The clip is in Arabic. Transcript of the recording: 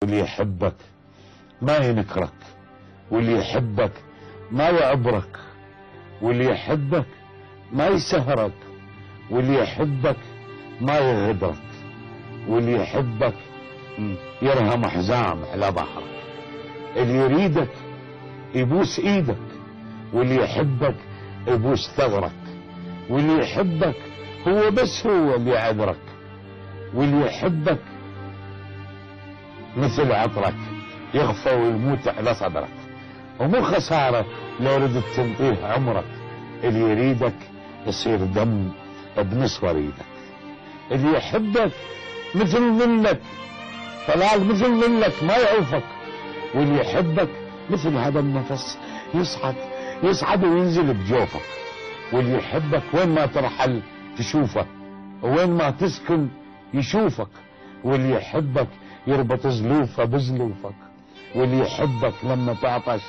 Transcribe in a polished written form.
واللي يحبك ما ينكرك، واللي يحبك ما يعبرك، واللي يحبك ما يسهرك، واللي يحبك ما يغدرك، واللي يحبك يرهم حزام على ظهرك. اللي يريدك يبوس ايدك، واللي يحبك يبوس ثغرك، واللي يحبك هو بس هو اللي يعذرك، واللي يحبك مثل عطرك يغفى ويموت على صدرك. ومو خسارة لو ردت تنطيه عمرك، اللي يريدك يصير دم بنص وريدك. اللي يحبك مثل ظلك، طلال مثل ظلك ما يعوفك، واللي يحبك مثل هذا النفس يصعد وينزل بجوفك، واللي يحبك وين ما ترحل تشوفه، وين ما تسكن يشوفك، واللي يحبك يربط زلوفه بزلوفك، واللي يحبك لما تعطش